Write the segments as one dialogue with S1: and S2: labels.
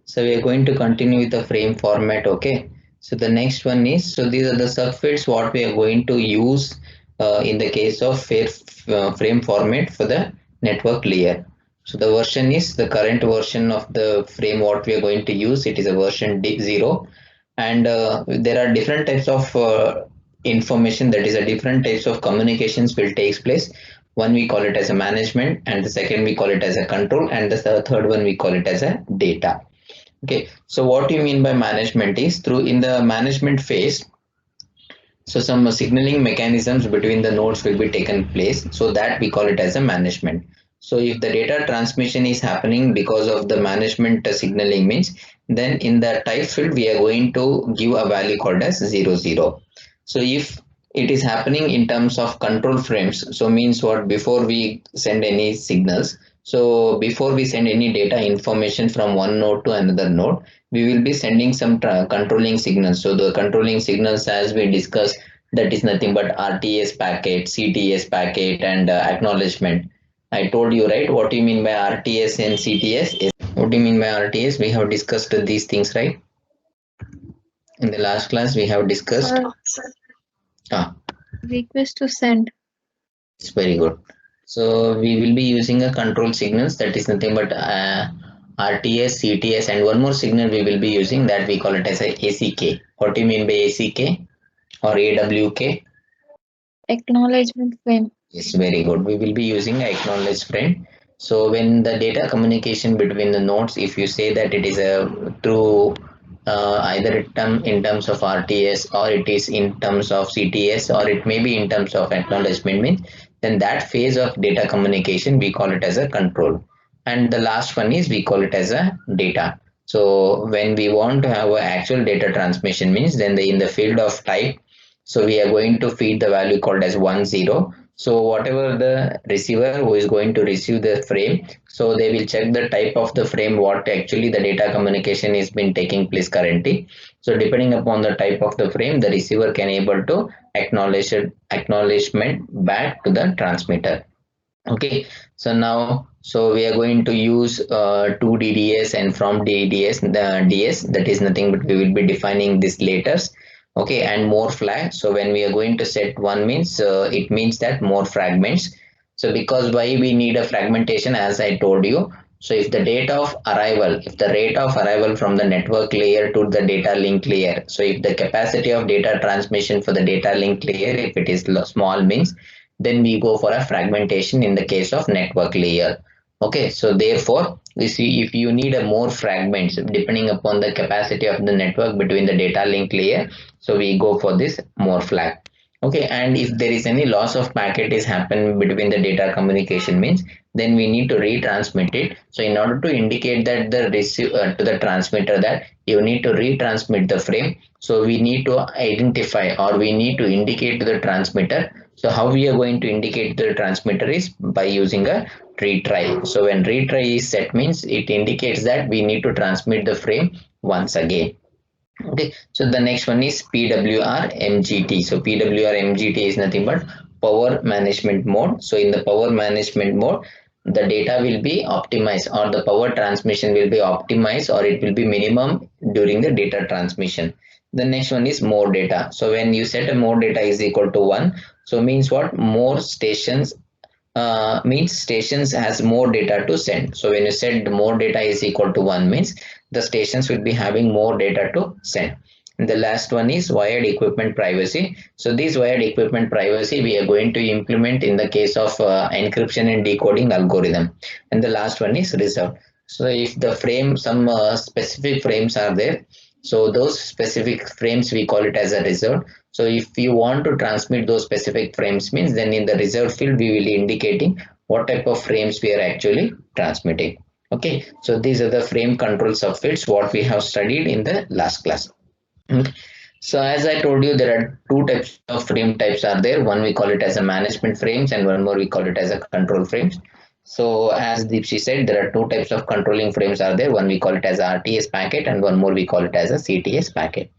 S1: So we are going to continue with the frame format. Okay. So the next one is, so these are the subfields what we are going to use in the case of frame format for the network layer. So the version is the current version of the frame what we are going to use. It is a version 0, and there are different types of information, that is a different types of communications will takes place. One we call it as a management, and the second we call it as a control, and the third one we call it as a data. Okay, so what you mean by management is, through in the management phase, so some signaling mechanisms between the nodes will be taken place, so that we call it as a management. So if the data transmission is happening because of the management signaling means, then in the type field we are going to give a value called as 00. So if it is happening in terms of control frames, so means what, before we send any signals, so before we send any data information from one node to another node, we will be sending some controlling signals. So the controlling signals, as we discussed, that is nothing but RTS packet, CTS packet, and acknowledgement. I told you, right, what do you mean by RTS and CTS? What do you mean by RTS? We have discussed these things, right? In the last class we have discussed. Ah,
S2: Request to send.
S1: it's very good. So we will be using a control signals, that is nothing but RTS, CTS, and one more signal we will be using, that we call it as a ACK. What do you mean by ACK or AWK?
S2: Acknowledgement frame.
S1: Yes, very good. We will be using acknowledge frame. So when the data communication between the nodes, if you say that it is a through either in terms of RTS, or it is in terms of CTS, or it may be in terms of acknowledgement means, then that phase of data communication we call it as a control. And the last one is we call it as a data. So when we want to have a actual data transmission means, then in the field of type, so we are going to feed the value called as 10. So whatever the receiver who is going to receive the frame, so they will check the type of the frame, what actually the data communication is been taking place currently. So depending upon the type of the frame, the receiver can able to acknowledgement back to the transmitter. Okay, so now, so we are going to use two DDS, and from DDS, the DS, that is nothing but we will be defining this later. Okay, and more flag. So when we are going to set one means, it means that more fragments. So because why we need a fragmentation, as I told you. So if the date of arrival, if the rate of arrival from the network layer to the data link layer, so if the capacity of data transmission for the data link layer, if it is small means, then we go for a fragmentation in the case of network layer. Okay, so therefore we see, if you need a more fragments depending upon the capacity of the network between the data link layer, so we go for this more flag. Okay, and if there is any loss of packet is happen between the data communication means, then we need to retransmit it. So in order to indicate that the to the transmitter that you need to retransmit the frame, so we need to identify, or we need to indicate to the transmitter. So how we are going to indicate the transmitter is by using a retry. So when retry is set means, it indicates that we need to transmit the frame once again. Okay, so the next one is PWR MGT. So PWR MGT is nothing but power management mode. So in the power management mode, the data will be optimized, or the power transmission will be optimized, or it will be minimum during the data transmission. The next one is more data. So when you set a more data is equal to 1, so means what, more stations, means stations has more data to send. So when you said more data is equal to 1 means, the stations will be having more data to send. And the last one is wired equipment privacy. So this wired equipment privacy we are going to implement in the case of encryption and decoding algorithm. And the last one is reserved. So if the frame, some specific frames are there, so those specific frames we call it as a reserved. So if you want to transmit those specific frames means, then in the reserved field we will be indicating what type of frames we are actually transmitting. Okay, so these are the frame control subfields what we have studied in the last class. Okay. So as I told you, there are two types of frame types are there. One we call it as a management frames, and one more we call it as a control frames. So as Deepshi said, there are two types of controlling frames are there. One we call it as RTS packet, and one more we call it as a CTS packet.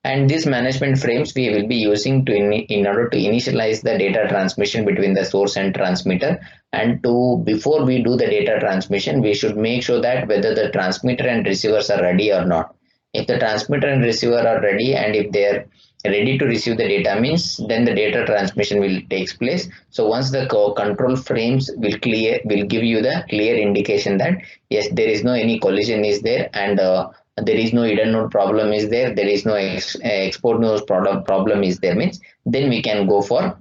S1: And these management frames we will be using to in order to initialize the data transmission between the source and transmitter. And to before we do the data transmission, we should make sure that whether the transmitter and receivers are ready or not. If the transmitter and receiver are ready, and if they are ready to receive the data, means then the data transmission will takes place. So once the control frames will give you the clear indication that yes, there is no any collision is there, and there is no hidden node problem is there is no export node problem is there, means then we can go for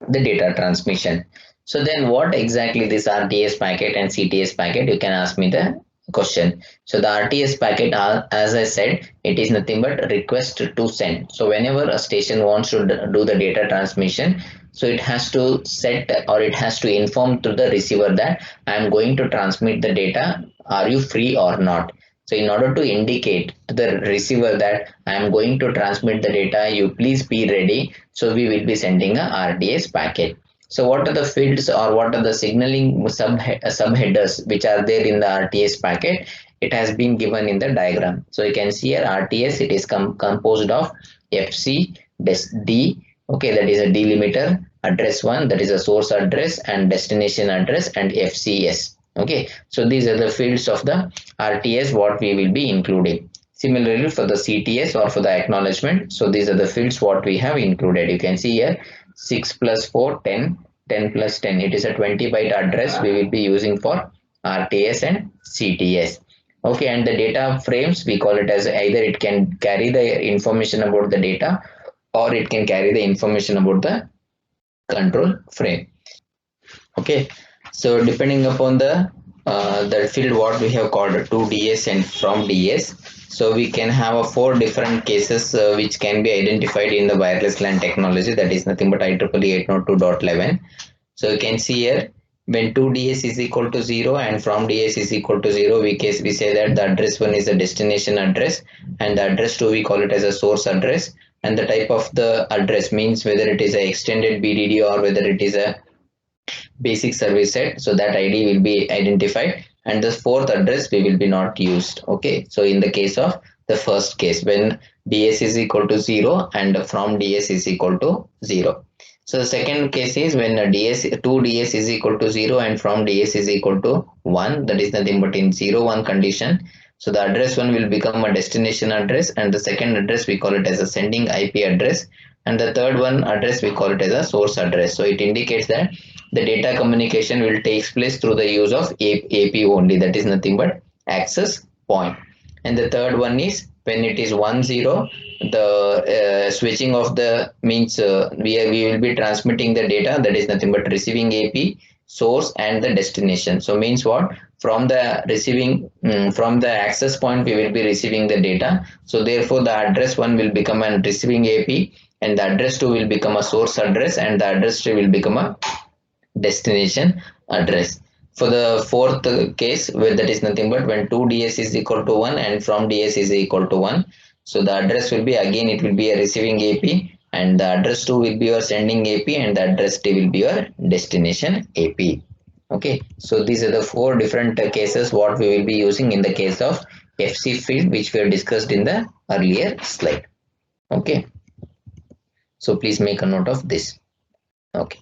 S1: the data transmission. So then what exactly this RTS packet and CTS packet, you can ask me the question. So the RTS packet, as I said, it is nothing but request to send. So whenever a station wants to do the data transmission, so it has to set or it has to inform to the receiver that I am going to transmit the data, are you free or not. So in order to indicate to the receiver that I am going to transmit the data, you please be ready. So we will be sending a RTS packet. So what are the fields or what are the signaling subheaders which are there in the RTS packet? It has been given in the diagram. So you can see here RTS, it is composed of FC, D, okay, that is a delimiter, address 1, that is a source address, and destination address, and FCS. Okay, so these are the fields of the RTS what we will be including. Similarly for the CTS or for the acknowledgement, so these are the fields what we have included. You can see here 6 plus 4, 10, 10 plus 10. It is a 20 byte address we will be using for RTS and CTS. Okay, and the data frames, we call it as either it can carry the information about the data or it can carry the information about the control frame. Okay, so depending upon the field what we have called to DS and from DS, so we can have a 4 different cases which can be identified in the wireless LAN technology, that is nothing but IEEE 802.11. So you can see here when 2DS is equal to 0 and from DS is equal to 0, we say that the address 1 is a destination address and the address 2 we call it as a source address, and the type of the address means whether it is a extended BDD or whether it is a basic service set, so that id will be identified, and the fourth address we will be not used. Okay, so in the case of the first case when ds is equal to 0 and from ds is equal to 0. So the second case is when ds 2ds is equal to 0 and from ds is equal to 1, that is nothing but in 0 1 condition. So the address 1 will become a destination address, and the second address we call it as a sending IP address, and the third one address we call it as a source address. So it indicates that the data communication will take place through the use of AP only, that is nothing but access point. And the third one is when it is 1 0, the switching of the means we will be transmitting the data, that is nothing but receiving AP, source, and the destination. So means what, from the receiving from the access point we will be receiving the data, so therefore the address 1 will become a receiving AP, and the address 2 will become a source address, and the address 3 will become a destination address. For the fourth case, where that is nothing but when 2ds is equal to 1 and from ds is equal to 1, so the address will be again it will be a receiving AP, and the address 2 will be your sending AP, and the address 3 will be your destination AP. Okay, so these are the 4 different cases what we will be using in the case of FC field, which we have discussed in the earlier slide. Okay, so please make a note of this. Okay,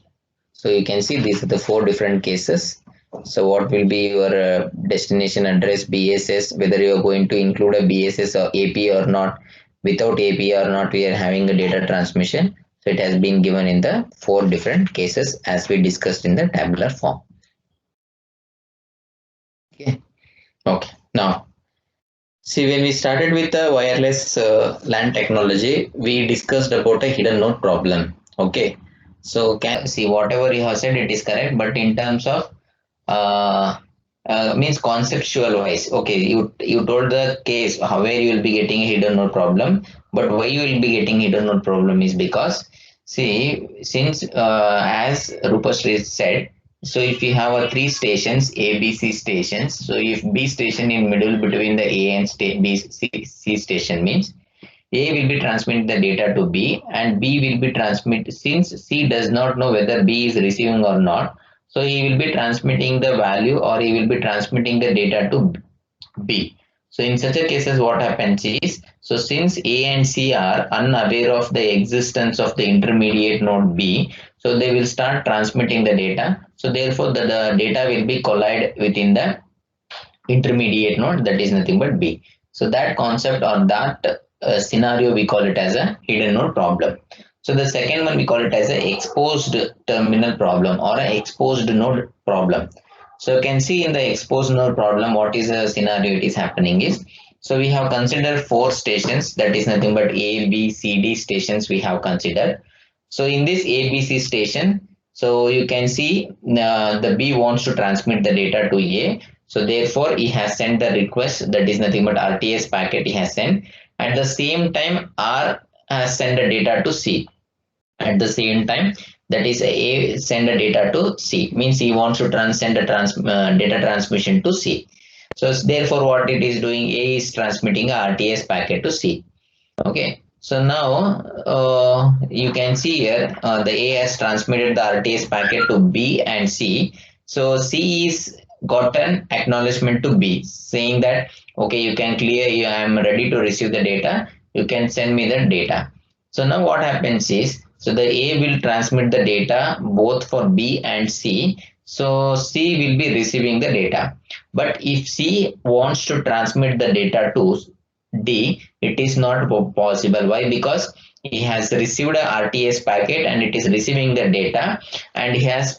S1: so you can see these are the 4 different cases. So what will be your destination address, BSS, whether you are going to include a BSS or AP or not, without AP or not, we are having a data transmission. So it has been given in the 4 different cases as we discussed in the tabular form. Okay. Okay. Now, see, when we started with the wireless LAN technology, we discussed about a hidden node problem. Okay. So can see whatever you have said, it is correct, but in terms of uh, means conceptual wise, okay, you told the case how where you will be getting a hidden node problem, but why you will be getting hidden node problem is because, see, since as Rupashree said, so if you have a 3 stations, A, B, C stations, so if B station in middle between the A and C station means A will be transmitting the data to B and B will be transmit, since C does not know whether B is receiving or not. So he will be transmitting the value or he will be transmitting the data to B. So in such a cases, what happens is, so since A and C are unaware of the existence of the intermediate node B, so they will start transmitting the data. So therefore, the data will be collide within the intermediate node, that is nothing but B. So that concept or that scenario we call it as a hidden node problem. So the second one we call it as a exposed terminal problem or a exposed node problem. So you can see in the exposed node problem what is the scenario it is happening is, so we have considered four stations, that is nothing but A, B, C, D stations we have considered. So in this ABC station, so you can see the B wants to transmit the data to A. So therefore, he has sent the request, that is nothing but RTS packet he has sent. At the same time, R has sent the data to C. At the same time, that is A send the data to C, means he wants to send the data transmission to C. So therefore, what it is doing, A is transmitting a RTS packet to C. Okay, so now you can see here the A has transmitted the RTS packet to B and C. So C is got an acknowledgement to B saying that, okay, you can clear, I am ready to receive the data, you can send me the data. So now what happens is, so the A will transmit the data both for B and C. So C will be receiving the data. But if C wants to transmit the data to D, it is not possible. Why? Because he has received a RTS packet and it is receiving the data, and he has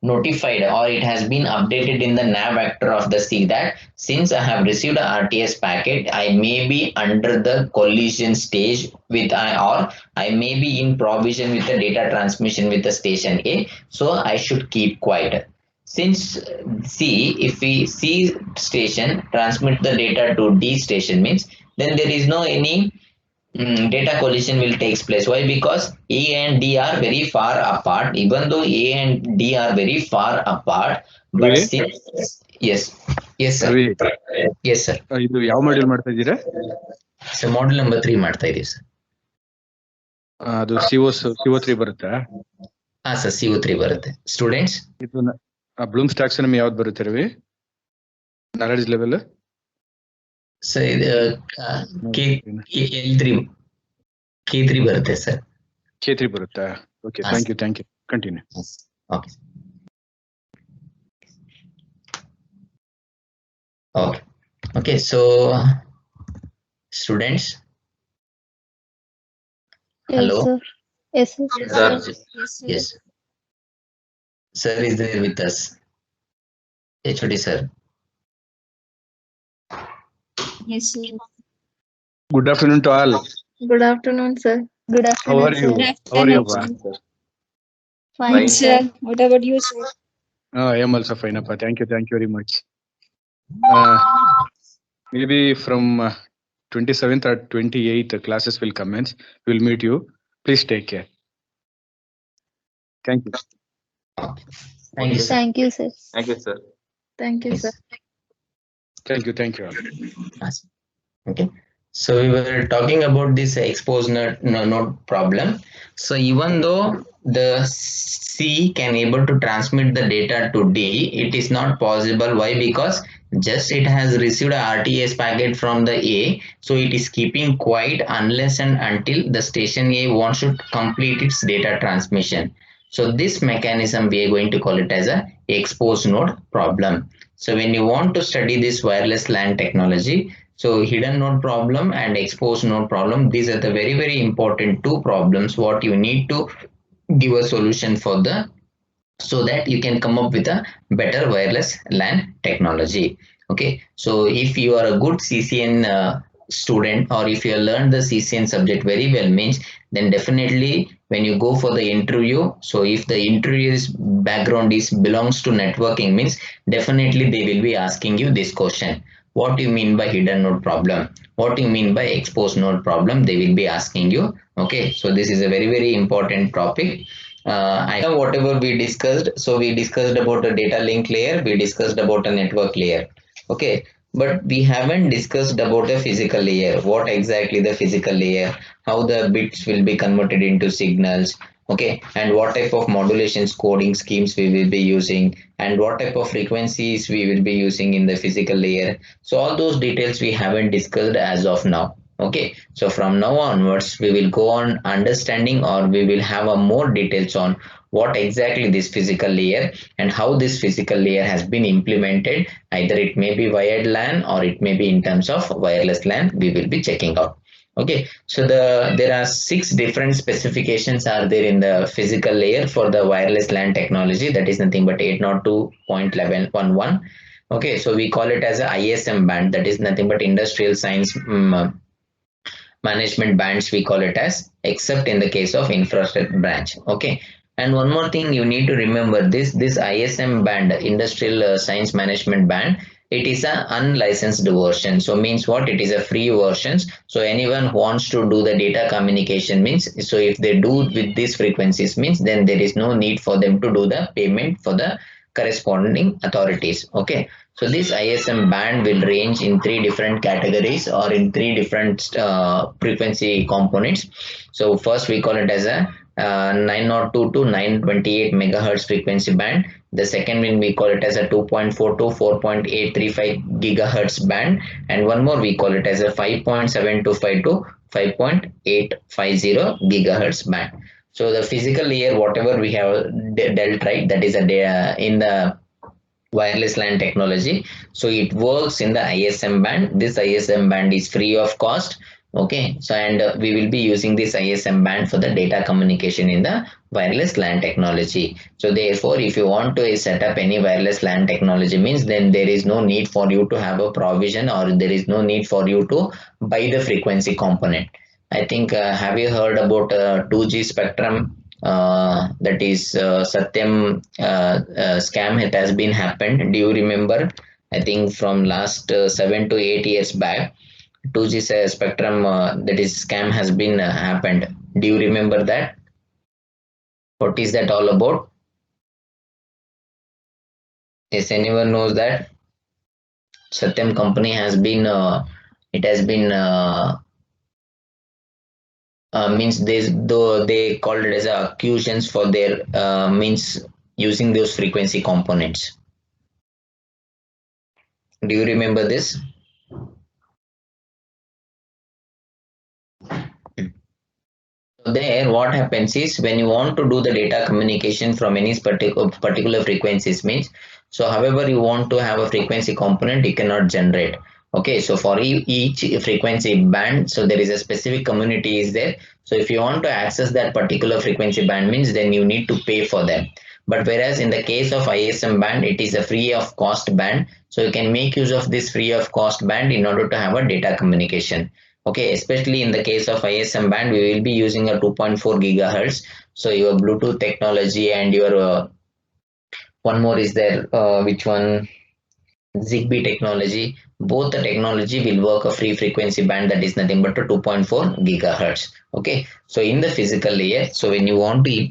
S1: notified or it has been updated in the nav vector of the C that since I have received a RTS packet, I may be under the collision stage with I, or I may be in provision with the data transmission with the station A, so I should keep quiet. Since C, if we C station transmit the data to D station means, then there is no any data collision will takes place. Why? Because A and D are very far apart. Even though A and D are very far apart, but
S3: Ravi
S1: since yes, yes sir,
S3: Ravi
S1: yes sir.
S3: ಇದು ಯಾವ module ಮಾಡ್ತಾ ಇದ್ದೀರಾ?
S1: So model number 3 ಮಾಡ್ತಾ ಇದೀವಿ sir.
S3: ಅದು CO3 ಬರುತ್ತಾ?
S1: ಹಾ sir, CO3 ಬರುತ್ತೆ. ಸ್ಟೂಡೆಂಟ್ಸ್
S3: ಇದು ಬ್ಲೂಮ್ಸ್ ಟ್ಯಾಕ್ಸಾನಮಿ ಯಾವ್ದು ಬರುತ್ತೆ ರವಿ? ನಾಲೆಡ್ಜ್ ಲೆವೆಲ್
S1: ಸರ್ ಇದು K3 ಬರುತ್ತೆ ಸರ್.
S3: K3 ಬರುತ್ತಾ? Okay, thank you continue.
S1: Okay okay okay. So students, hello.
S2: Yes, sir.
S1: Yes, sir is there with us. HOD sir.
S2: Yes, sir.
S3: Good afternoon to all.
S2: Good afternoon, sir. Good
S3: How
S2: afternoon,
S3: are you?
S2: sir.
S3: How are you?
S2: Fine, sir. What about you, sir?
S3: I am also fine, Appa. Thank you very much. Maybe from 27th or 28th classes will commence. We will meet you. Please take care. Thank you.
S1: Thank you, sir.
S2: Thank you, sir.
S4: Thank you, sir.
S2: Thank you, sir.
S3: Thank you all.
S1: Okay, so we were talking about this exposed node problem. So even though the C can able to transmit the data to D, it is not possible. Why? Because just it has received a RTS packet from the A, so it is keeping quiet unless and until the station A wants to complete its data transmission. So this mechanism we are going to call it as a exposed node problem. So when you want to study this wireless LAN technology, so hidden node problem and exposed node problem, these are the very important two problems what you need to give a solution for the, so that you can come up with a better wireless LAN technology. Okay, so if you are a good CCN student, or if you have learned the CCN subject very well means, then definitely when you go for the interview, so if the interview's background is belongs to networking means, definitely they will be asking you this question: what do you mean by hidden node problem, what do you mean by exposed node problem, they will be asking you. Okay, so this is a very important topic. I know whatever we discussed. So we discussed about a data link layer, we discussed about a network layer. Okay, but we haven't discussed about a physical layer. What exactly the physical layer, how the bits will be converted into signals, Okay, and what type of modulation coding schemes we will be using, and what type of frequencies we will be using in the physical layer. So all those details we haven't discussed as of now. Okay, so from now onwards we will go on understanding, or we will have a more details on what exactly this physical layer and how this physical layer has been implemented. Either it may be wired LAN or it may be in terms of wireless LAN, we will be checking out. Okay, so there are 6 different specifications are there in the physical layer for the wireless LAN technology. That is nothing but 802.1111. Okay, so we call it as a ISM band. That is nothing but industrial science management bands, we call it as, except in the case of infrastructure branch. Okay, and one more thing you need to remember, this ISM band, industrial science management band, it is an unlicensed version. So means what? It is a free versions. So anyone who wants to do the data communication means, so if they do with these frequencies means, then there is no need for them to do the payment for the corresponding authorities. Okay, so this ISM band will range in 3 different categories, or in 3 different frequency components. So first we call it as a 902 to 928 megahertz frequency band. The second one we call it as a 2.4 to 4.835 gigahertz band, and one more we call it as a 5.725 to 5.850 gigahertz band. So the physical layer, whatever we have dealt, right, that is a in the wireless LAN technology. So it works in the ISM band. This ISM band is free of cost. Okay, so and we will be using this ISM band for the data communication in the wireless LAN technology. So therefore, if you want to set up any wireless LAN technology means, then there is no need for you to have a provision, or there is no need for you to buy the frequency component. I think have you heard about 2G spectrum, that is Satyam scam? It has been happened. Do you remember? I think from last 7 to 8 years back, 2G spectrum, that is scam has been happened. Do you remember that? What is that all about? Yes, anyone knows that? Satyam company has been it has been means they, though they called it as accusations for their means using those frequency components. Do you remember this? So there, what happens is, when you want to do the data communication from any particular frequencies means, so however you want to have a frequency component, you cannot generate. Okay, so for each frequency band, so there is a specific community is there. So if you want to access that particular frequency band means, then you need to pay for them. But whereas in the case of ISM band, it is a free of cost band. So you can make use of this free of cost band in order to have a data communication. Okay, especially in the case of ISM band, we will be using a 2.4 gigahertz. So your Bluetooth technology and your one more is there, which one? Zigbee technology. Both the technology will work a free frequency band, that is nothing but a 2.4 gigahertz. Okay, so in the physical layer, so when you want to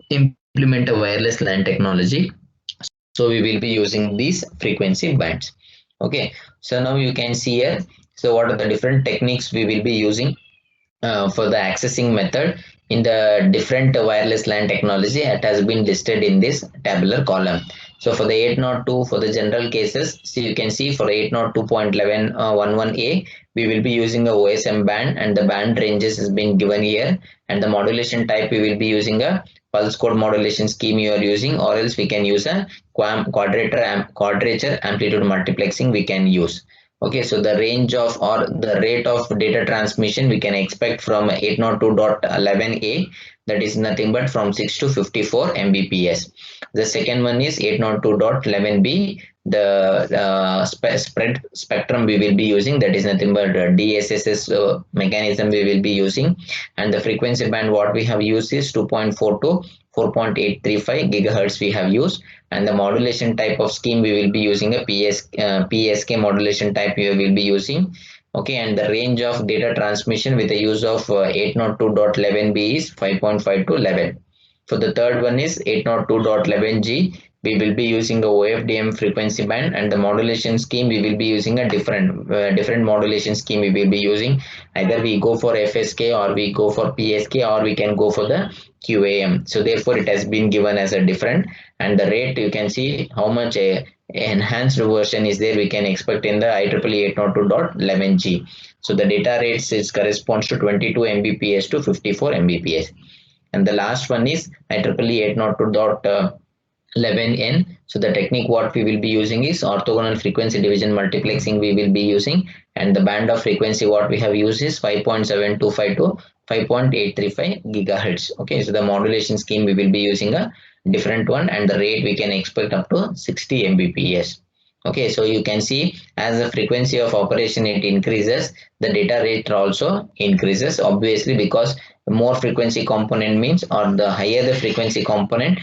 S1: implement a wireless LAN technology, so we will be using these frequency bands. Okay, so now you can see here, so what are the different techniques we will be using for the accessing method in the different wireless LAN technology. It has been listed in this tabular column. So for the 802, for the general cases, so you can see for 802.11a, we will be using a OSM band, and the band ranges has been given here, and the modulation type we will be using a pulse code modulation scheme you are using, or else we can use a quadrature amplitude multiplexing we can use. Okay, so the range of, or the rate of data transmission we can expect from 802.11a, that is nothing but from 6 to 54 Mbps. The second one is 802.11b, the spread spectrum we will be using, that is nothing but DSSS mechanism we will be using, and the frequency band what we have used is 2.4 to 4.835 gigahertz we have used, and the modulation type of scheme we will be using a PSK modulation type we will be using. Okay, and the range of data transmission with the use of 802.11b is 5.5 to 11. For the third one is 802.11g, we will be using the OFDM frequency band, and the modulation scheme we will be using a different modulation scheme we will be using. Either we go for FSK or we go for PSK, or we can go for the QAM. So therefore it has been given as a different, and the rate you can see how much a enhanced version is there we can expect in the IEEE 802.11g. So the data rates is corresponds to 22 Mbps to 54 Mbps. And the last one is IEEE 802.11n. So the technique what we will be using is orthogonal frequency division multiplexing we will be using, and the band of frequency what we have used is 5.725 to 5.835 gigahertz. Okay, so the modulation scheme we will be using a different one, and the rate we can expect up to 60 Mbps. Okay, so you can see as the frequency of operation it increases, the data rate also increases, obviously, because more frequency component means, or the higher the frequency component,